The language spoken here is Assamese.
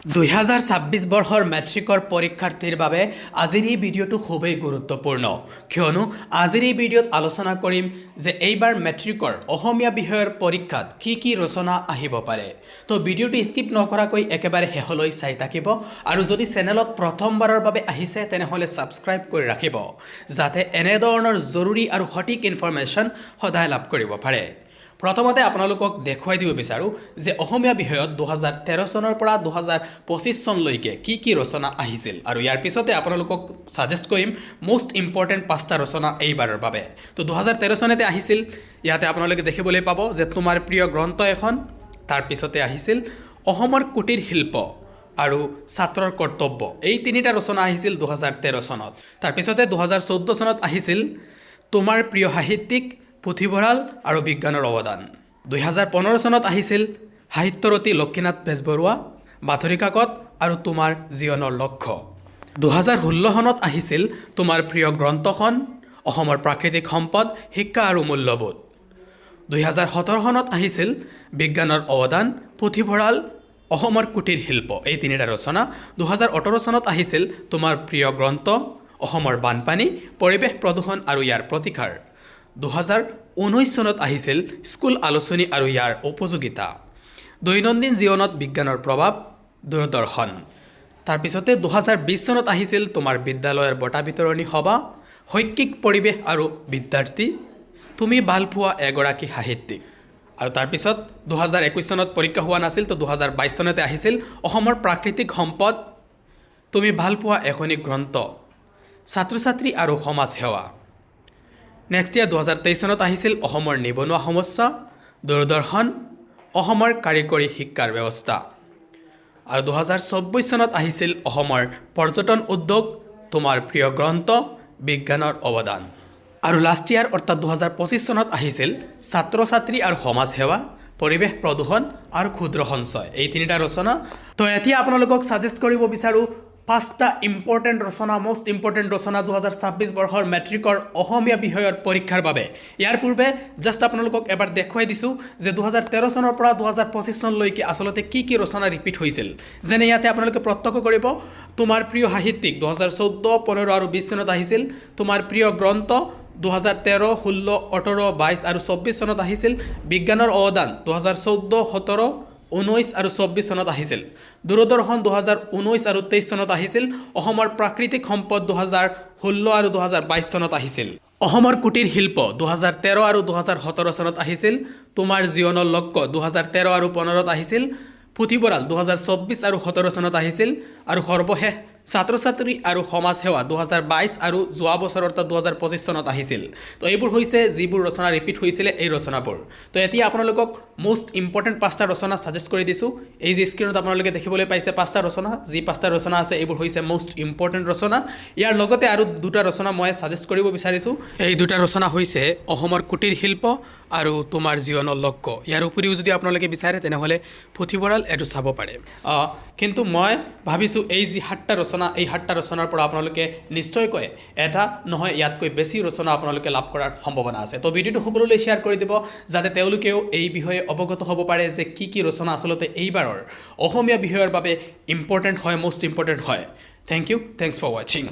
2026 বৰ্ষৰ মেট্ৰিকৰ পৰীক্ষাৰ্থীৰ বাবে আজিৰ এই ভিডিঅ'টো খুবেই গুৰুত্বপূৰ্ণ কিয়নো আজিৰ এই ভিডিঅ'ত আলোচনা কৰিম যে এইবাৰ মেট্ৰিকৰ অসমীয়া বিষয়ৰ পৰীক্ষাত কি ৰচনা আহিব পাৰে তো ভিডিঅ'টো স্কিপ নকৰাকৈ একেবাৰে শেষলৈ চাই থাকিব আৰু যদি চেনেলত প্ৰথমবাৰৰ বাবে আহিছে তেনেহ'লে সাবস্ক্ৰাইব কৰি ৰাখিব যাতে এনে ধৰণৰ জৰুৰী আৰু সঠিক ইনফৰমেশ্যন সদায় লাভ কৰিব পাৰে প্ৰথমতে আপোনালোকক দেখুৱাই দিব বিচাৰো যে অসমীয়া বিষয়ত 2013 চনৰ পৰা 2025 চনলৈকে কি ৰচনা আহিছিল আৰু ইয়াৰ পিছতে আপোনালোকক সাজেষ্ট কৰিম মোষ্ট ইম্পৰ্টেন্ট পাঁচটা ৰচনা এইবাৰৰ বাবে তো 2013 চনতে আহিছিল ইয়াতে আপোনালোকে দেখিবলৈ পাব যে তোমাৰ প্ৰিয় গ্ৰন্থ এখন তাৰ পিছতে আহিছিল অসমৰ কুটিৰ শিল্প আৰু ছাত্ৰৰ কৰ্তব্য এই তিনিটা ৰচনা আহিছিল 2013 চনত তাৰ পিছতে 2014 চনত আহিছিল তোমাৰ প্ৰিয় সাহিত্যিক পুথিভঁৰাল আৰু বিজ্ঞানৰ অৱদান 2015 চনত আহিছিল সাহিত্যৰতী লক্ষীনাথ বেজবৰুৱা বাতৰি কাকত আৰু তোমাৰ জীৱনৰ লক্ষ্য 2016 চনত আহিছিল তোমাৰ প্ৰিয় গ্ৰন্থখন অসমৰ প্ৰাকৃতিক সম্পদ শিক্ষা আৰু মূল্যবোধ 2017 চনত আহিছিল বিজ্ঞানৰ অৱদান পুথিভঁৰাল অসমৰ কুটিৰ শিল্প এই তিনিটা ৰচনা 2018 চনত আহিছিল তোমাৰ প্ৰিয় গ্ৰন্থ অসমৰ বানপানী পৰিৱেশ প্ৰদূষণ আৰু ইয়াৰ প্ৰতিকাৰ 2019 চনত আহিছিল স্কুল আলোচনী আৰু ইয়াৰ উপযোগিতা দৈনন্দিন জীৱনত বিজ্ঞানৰ প্ৰভাৱ দূৰদৰ্শন তাৰ পিছতে 2020 চনত আহিছিল তোমাৰ বিদ্যালয়ৰ বঁটা বিতৰণী সভা শৈক্ষিক পৰিৱেশ আৰু বিদ্যাৰ্থী তুমি ভাল পোৱা এগৰাকী সাহিত্যিক আৰু তাৰ পিছত 2021 চনত পৰীক্ষা হোৱা নাছিল তো 2022 চনতে আহিছিল অসমৰ প্ৰাকৃতিক সম্পদ তুমি ভাল পোৱা এখনি গ্ৰন্থ ছাত্ৰ ছাত্ৰী আৰু সমাজ সেৱা নেক্সট ইয়াৰ 2023 চনত আহিছিল অসমৰ নিবনুৱা সমস্যা দূৰদৰ্শন অসমৰ কাৰিকৰী শিক্ষাৰ ব্যৱস্থা আৰু 2024 চনত আহিছিল অসমৰ পৰ্যটন উদ্যোগ তোমাৰ প্ৰিয় গ্ৰন্থ বিজ্ঞানৰ অৱদান আৰু লাষ্ট ইয়াৰ অৰ্থাৎ 2025 চনত আহিছিল ছাত্ৰ ছাত্ৰী আৰু সমাজ সেৱা পৰিৱেশ প্ৰদূষণ আৰু ক্ষুদ্ৰ সঞ্চয় এই তিনিটা ৰচনা তো এতিয়া আপোনালোকক সাজেষ্ট কৰিব বিচাৰো পাঁচটা ইম্পৰ্টেন্ট ৰচনা মোষ্ট ইম্পৰ্টেন্ট ৰচনা 2026 বৰ্ষৰ মেট্ৰিকৰ অসমীয়া বিষয়ৰ পৰীক্ষাৰ বাবে ইয়াৰ পূৰ্বে জাস্ট আপোনালোকক এবাৰ দেখুৱাই দিছো যে 2013 চনৰ পৰা 2025 চনলৈকে আসলতে কি ৰচনা ৰিপিট হৈছিল যেনে ইয়াতে আপোনালোকে প্ৰত্যক্ষ কৰিব তোমাৰ প্ৰিয় সাহিত্যিক 2014 15 আৰু 20 চনত আহিছিল তোমাৰ প্ৰিয় গ্ৰন্থ 2013 16 18 22 আৰু 24 চনত আহিছিল বিজ্ঞানৰ অৱদান 2014 17 19 আৰু 24 চনত আহিছিল দূৰদৰ্শন 2019 আৰু 23 চনত আহিছিল অসমৰ প্ৰাকৃতিক সম্পদ 2016 আৰু 2022 চনত আহিছিল অসমৰ কুটিৰ শিল্প 2013 আৰু 2017 চনত আহিছিল তোমাৰ জীৱনৰ লক্ষ্য 2013 আৰু 15ত আহিছিল পুথিভঁৰাল 2024 আৰু 17 চনত আহিছিল আৰু সৰ্বশেষ ছাত্ৰ ছাত্ৰী আৰু সমাজ সেৱা 2022 আৰু যোৱা বছৰ অৰ্থাৎ 2025 চনত আহিছিল তো এইবোৰ হৈছে যিবোৰ ৰচনা ৰিপিট হৈছিল এই ৰচনাবোৰ তো এতিয়া আপোনালোকক মোষ্ট ইম্পৰ্টেন্ট পাঁচটা ৰচনা সাজেষ্ট কৰি দিছো এই যে স্ক্ৰিনত আপোনালোকে দেখিবলৈ পাইছে পাঁচটা ৰচনা যি পাঁচটা ৰচনা আছে এইবোৰ হৈছে মোষ্ট ইম্পৰ্টেন্ট ৰচনা ইয়াৰ লগতে আৰু দুটা ৰচনা মই সাজেষ্ট কৰিব বিচাৰিছো এই দুটা ৰচনা হৈছে অসমৰ কুটিৰ শিল্প আৰু তোমাৰ জীৱনৰ লক্ষ্য ইয়াৰ উপৰিও যদি আপোনালোকে বিচাৰে তেনেহলে পুথিভঁৰাল এটো চাব পাৰে কিন্তু মই ভাবিছো এই যে সাতটা ৰচনা এই সাতটা ৰচনাৰ পৰা আপোনালোকে নিশ্চয়কৈ এটা নহয় ইয়াতকৈ বেছি ৰচনা আপোনালোকে লাভ কৰাৰ সম্ভাৱনা আছে তো ভিডিওটো সকলোলৈ শেয়াৰ কৰি দিব যাতে তেওঁলোকেও এই বিষয়ে অৱগত হ'ব পাৰে যে কি ৰচনা আসলতে এইবাৰৰ অসমীয়া বিষয়ৰ বাবে ইম্পৰ্টেন্ট হয় মোষ্ট ইম্পৰ্টেন্ট হয় thank you thanks for watching